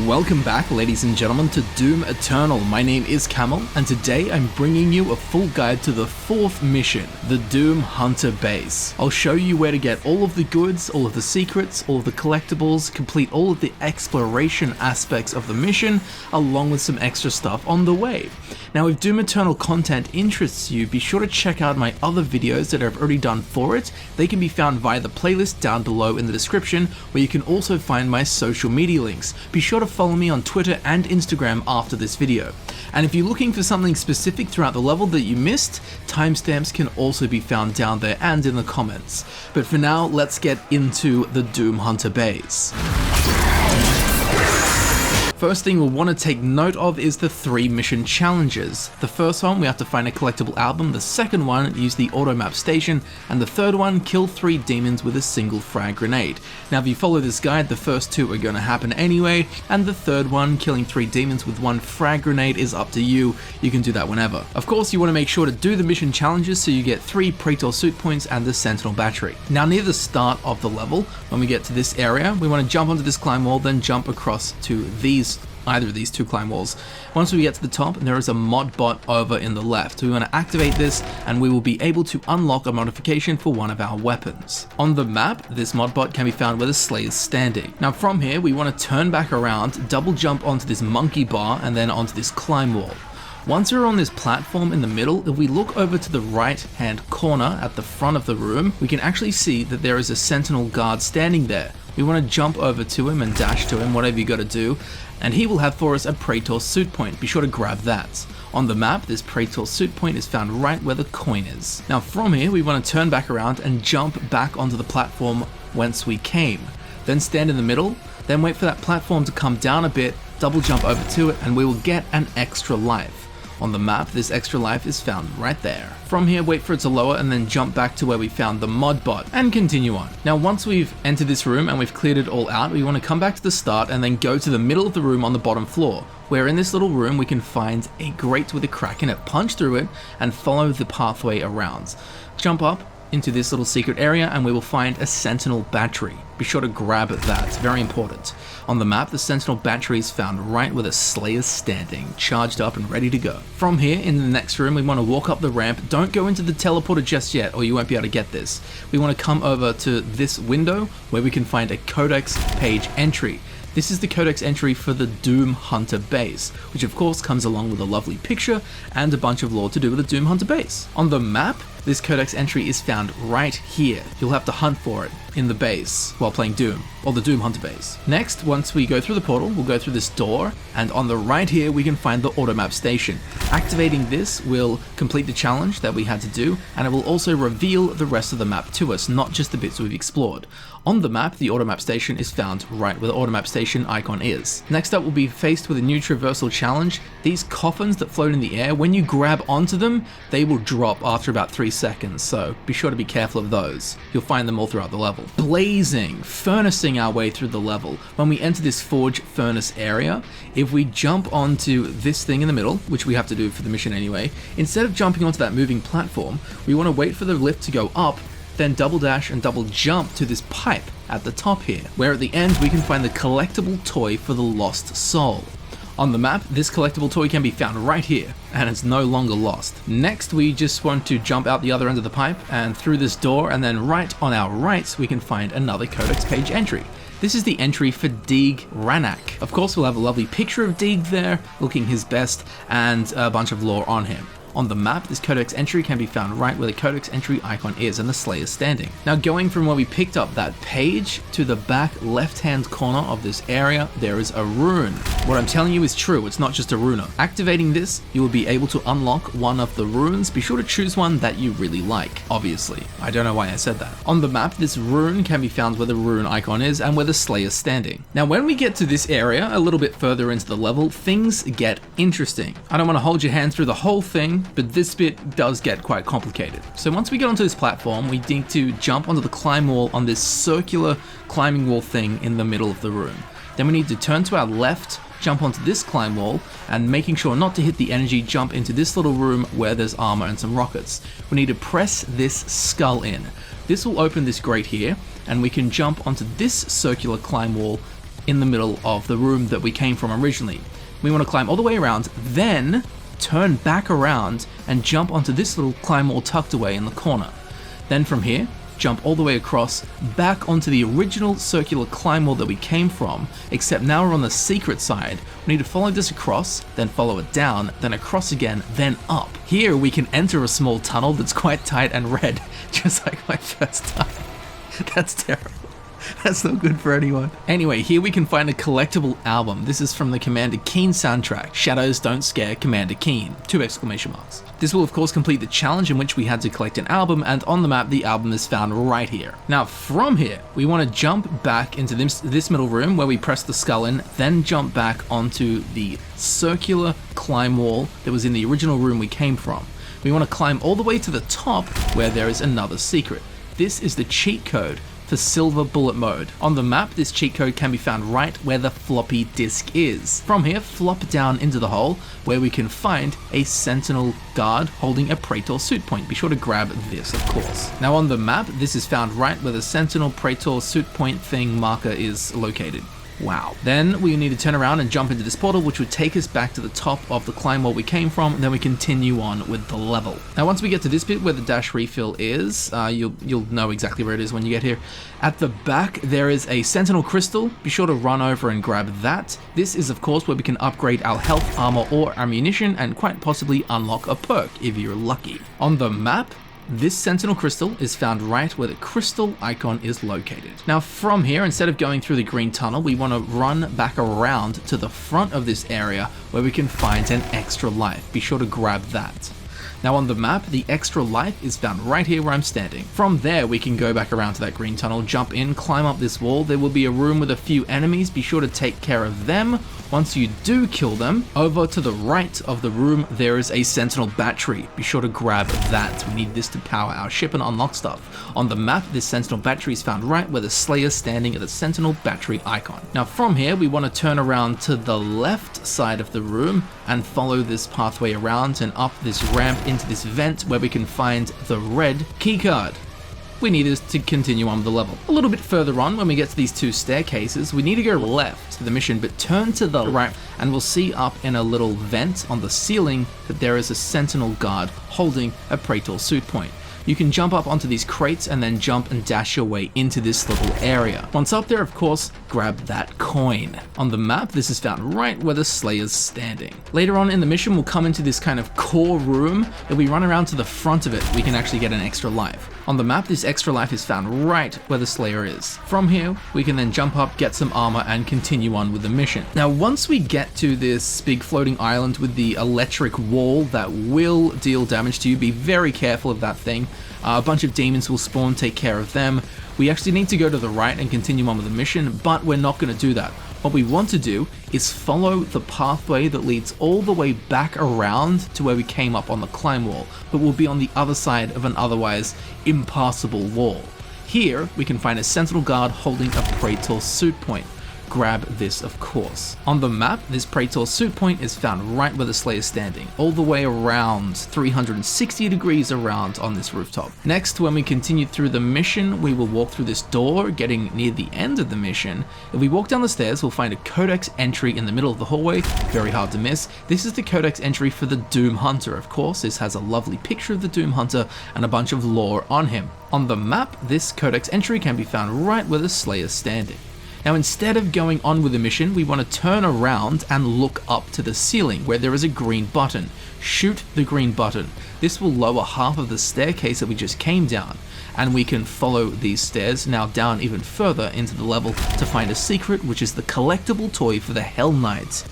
Welcome back, ladies and gentlemen, to Doom Eternal. My name is Camel, and today I'm bringing you a full guide to the 4th mission, the Doom Hunter Base. I'll show you where to get all of the goods, all of the secrets, all of the collectibles, complete all of the exploration aspects of the mission, along with some extra stuff on the way. Now, if Doom Eternal content interests you, be sure to check out my other videos that I've already done for it. They can be found via the playlist down below in the description, where you can also find my social media links. Be sure to follow me on Twitter and Instagram after this video. And if you're looking for something specific throughout the level that you missed, timestamps can also be found down there and in the comments. But for now, let's get into the Doom Hunter Base. First thing we'll want to take note of is the 3 mission challenges. The first one, we have to find a collectible album, the second one, use the Automap Station, and the third one, kill 3 demons with a single frag grenade. Now if you follow this guide, the first 2 are going to happen anyway, and the third one, killing 3 demons with 1 frag grenade, is up to you. You can do that whenever. Of course, you want to make sure to do the mission challenges so you get 3 Praetor suit points and the Sentinel Battery. Now near the start of the level, when we get to this area, we want to jump onto this climb wall, then jump across to either of these 2 climb walls. Once we get to the top, there is a mod bot over in the left. We want to activate this and we will be able to unlock a modification for one of our weapons. On the map, this mod bot can be found where the Slayer is standing. Now from here, we want to turn back around, double jump onto this monkey bar and then onto this climb wall. Once we're on this platform in the middle, if we look over to the right hand corner at the front of the room, we can actually see that there is a sentinel guard standing there. We want to jump over to him and dash to him, whatever you got to do, and he will have for us a Praetor suit point. Be sure to grab that. On the map, this Praetor suit point is found right where the coin is. Now from here, we want to turn back around and jump back onto the platform whence we came. Then stand in the middle, then wait for that platform to come down a bit, double jump over to it, and we will get an extra life. On the map, this extra life is found right there. From here, wait for it to lower and then jump back to where we found the mod bot and continue on. Now, once we've entered this room and we've cleared it all out, we want to come back to the start and then go to the middle of the room on the bottom floor, where in this little room we can find a grate with a crack in it, punch through it and follow the pathway around. Jump up into this little secret area and we will find a Sentinel Battery. Be sure to grab that, it's very important. On the map, the Sentinel Battery is found right where the Slayer is standing, charged up and ready to go. From here, in the next room, we want to walk up the ramp. Don't go into the teleporter just yet or you won't be able to get this. We want to come over to this window where we can find a Codex page entry. This is the Codex entry for the Doom Hunter base, which of course comes along with a lovely picture and a bunch of lore to do with the Doom Hunter base. On the map, this Codex entry is found right here. You'll have to hunt for it in the base while playing Doom, or the Doom Hunter base. Next, once we go through the portal, we'll go through this door, and on the right here we can find the Automap Station. Activating this will complete the challenge that we had to do, and it will also reveal the rest of the map to us, not just the bits we've explored. On the map, the Automap Station is found right where the Automap Station icon is. Next up, we'll be faced with a new traversal challenge. These coffins that float in the air, when you grab onto them, they will drop after about 3 seconds, so be sure to be careful of those. You'll find them all throughout the level. Blazing, furnacing our way through the level. When we enter this forge furnace area, if we jump onto this thing in the middle, which we have to do for the mission anyway, instead of jumping onto that moving platform, we want to wait for the lift to go up, then double dash and double jump to this pipe at the top here, where at the end we can find the collectible toy for the lost soul. On the map, this collectible toy can be found right here, and it's no longer lost. Next, we just want to jump out the other end of the pipe and through this door, and then right on our right, we can find another Codex page entry. This is the entry for Deag Ranak. Of course, we'll have a lovely picture of Deag there, looking his best, and a bunch of lore on him. On the map, this Codex entry can be found right where the Codex entry icon is and the Slayer is standing. Now going from where we picked up that page to the back left-hand corner of this area, there is a rune. What I'm telling you is true, it's not just a runer. Activating this, you will be able to unlock one of the runes. Be sure to choose one that you really like, obviously. I don't know why I said that. On the map, this rune can be found where the rune icon is and where the Slayer is standing. Now when we get to this area, a little bit further into the level, things get interesting. I don't want to hold your hand through the whole thing, but this bit does get quite complicated. So once we get onto this platform, we need to jump onto the climb wall on this circular climbing wall thing in the middle of the room. Then we need to turn to our left, jump onto this climb wall, and making sure not to hit the energy, jump into this little room where there's armor and some rockets. We need to press this skull in. This will open this grate here, and we can jump onto this circular climb wall in the middle of the room that we came from originally. We want to climb all the way around, then turn back around and jump onto this little climb wall tucked away in the corner. Then from here, jump all the way across, back onto the original circular climb wall that we came from, except now we're on the secret side. We need to follow this across, then follow it down, then across again, then up. Here we can enter a small tunnel that's quite tight and red, just like my first time. That's terrible. That's not good for anyone. Anyway, here we can find a collectible album. This is from the Commander Keen soundtrack, Shadows Don't Scare Commander Keen, 2 exclamation marks. This will of course complete the challenge in which we had to collect an album, and on the map the album is found right here. Now from here, we want to jump back into this middle room where we press the skull in, then jump back onto the circular climb wall that was in the original room we came from. We want to climb all the way to the top where there is another secret. This is the cheat code for silver bullet mode. On the map, this cheat code can be found right where the floppy disk is. From here, flop down into the hole where we can find a Sentinel guard holding a Praetor suit point. Be sure to grab this, of course. Now on the map, this is found right where the Sentinel Praetor suit point thing marker is located. Wow. Then we need to turn around and jump into this portal, which would take us back to the top of the climb wall we came from, and then we continue on with the level. Now once we get to this bit where the dash refill is, you'll know exactly where it is when you get here. At the back there is a Sentinel Crystal. Be sure to run over and grab that. This is of course where we can upgrade our health, armor, or ammunition, and quite possibly unlock a perk if you're lucky. On the map, this Sentinel Crystal is found right where the crystal icon is located. Now from here, instead of going through the green tunnel, we want to run back around to the front of this area where we can find an extra life. Be sure to grab that. Now on the map, the extra life is found right here where I'm standing. From there, we can go back around to that green tunnel, jump in, climb up this wall. There will be a room with a few enemies. Be sure to take care of them. Once you do kill them, over to the right of the room, there is a Sentinel Battery. Be sure to grab that. We need this to power our ship and unlock stuff. On the map, this Sentinel Battery is found right where the Slayer is standing at the Sentinel Battery icon. Now from here, we want to turn around to the left side of the room and follow this pathway around and up this ramp into this vent where we can find the red keycard. We need this to continue on with the level. A little bit further on, when we get to these 2 staircases, we need to go left to the mission, but turn to the right, and we'll see up in a little vent on the ceiling that there is a Sentinel guard holding a Praetor suit point. You can jump up onto these crates and then jump and dash your way into this little area. Once up there, of course, grab that coin. On the map, this is found right where the Slayer's standing. Later on in the mission, we'll come into this kind of core room. If we run around to the front of it, we can actually get an extra life. On the map, this extra life is found right where the Slayer is. From here, we can then jump up, get some armor, and continue on with the mission. Now, once we get to this big floating island with the electric wall that will deal damage to you, be very careful of that thing. A bunch of demons will spawn, take care of them. We actually need to go to the right and continue on with the mission, but we're not going to do that. What we want to do is follow the pathway that leads all the way back around to where we came up on the climb wall, but we'll be on the other side of an otherwise impassable wall. Here, we can find a Sentinel guard holding a Praetor suit point. Grab this, of course. On the map, this Praetor suit point is found right where the Slayer is standing, all the way around 360 degrees around on this rooftop. Next, when we continue through the mission, we will walk through this door, getting near the end of the mission. If we walk down the stairs, we'll find a Codex entry in the middle of the hallway, very hard to miss. This is the Codex entry for the Doom Hunter, of course. This has a lovely picture of the Doom Hunter and a bunch of lore on him. On the map, this Codex entry can be found right where the Slayer is standing. Now instead of going on with the mission, we want to turn around and look up to the ceiling where there is a green button. Shoot the green button. This will lower half of the staircase that we just came down, and we can follow these stairs now down even further into the level to find a secret, which is the collectible toy for the Hell Knights.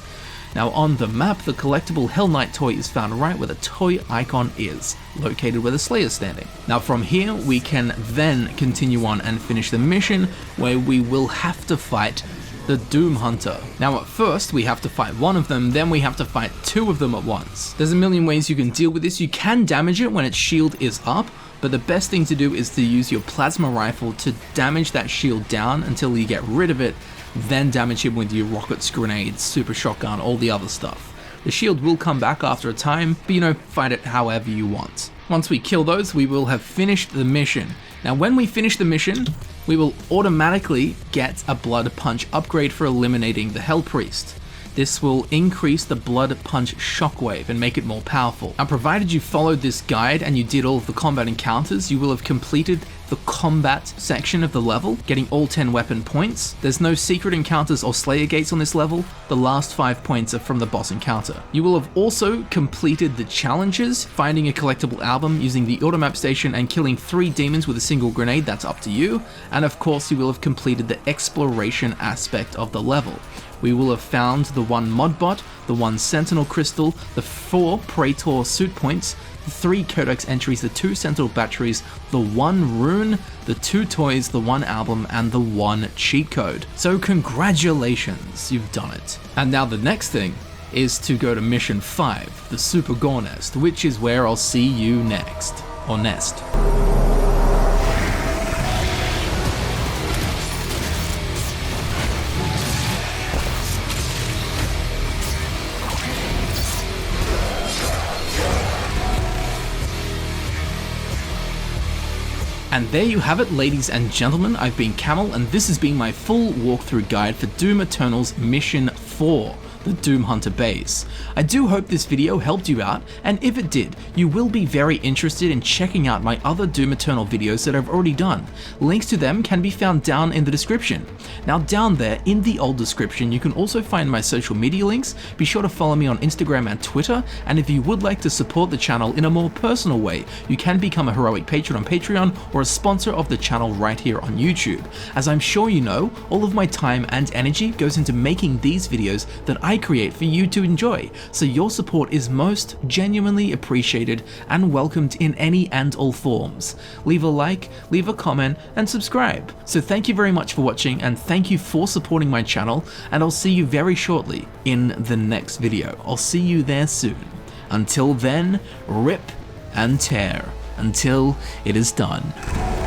Now on the map, the collectible Hell Knight toy is found right where the toy icon is, located where the Slayer is standing. Now from here, we can then continue on and finish the mission, where we will have to fight the Doom Hunter. Now at first, we have to fight one of them, then we have to fight 2 of them at once. There's a million ways you can deal with this. You can damage it when its shield is up, but the best thing to do is to use your plasma rifle to damage that shield down until you get rid of it, then damage him with your rockets, grenades, super shotgun, all the other stuff. The shield will come back after a time, but fight it however you want. Once we kill those, we will have finished the mission. Now when we finish the mission, we will automatically get a Blood Punch upgrade for eliminating the Hell Priest. This will increase the Blood Punch shockwave and make it more powerful. Now, provided you followed this guide and you did all of the combat encounters, you will have completed the combat section of the level, getting all 10 weapon points. There's no secret encounters or Slayer gates on this level. The last 5 points are from the boss encounter. You will have also completed the challenges, finding a collectible album using the Automap Station and killing 3 demons with a single grenade. That's up to you. And of course, you will have completed the exploration aspect of the level. We will have found the 1 Modbot, the 1 Sentinel Crystal, the 4 Praetor suit points, the 3 Codex entries, the 2 Sentinel Batteries, the 1 Rune, the 2 toys, the 1 album, and the 1 cheat code. So congratulations, you've done it. And now the next thing is to go to Mission 5, the Super Gore Nest, which is where I'll see you next. Or nest. And there you have it, ladies and gentlemen. I've been Camel, and this has been my full walkthrough guide for Doom Eternal's Mission 4. The Doom Hunter base. I do hope this video helped you out, and if it did, you will be very interested in checking out my other Doom Eternal videos that I've already done. Links to them can be found down in the description. Now down there in the old description you can also find my social media links. Be sure to follow me on Instagram and Twitter, and if you would like to support the channel in a more personal way, you can become a heroic patron on Patreon or a sponsor of the channel right here on YouTube. As I'm sure you know, all of my time and energy goes into making these videos that I create for you to enjoy, so your support is most genuinely appreciated and welcomed in any and all forms. Leave a like, leave a comment, and subscribe. So thank you very much for watching, and thank you for supporting my channel, and I'll see you very shortly in the next video. I'll see you there soon. Until then, rip and tear until it is done.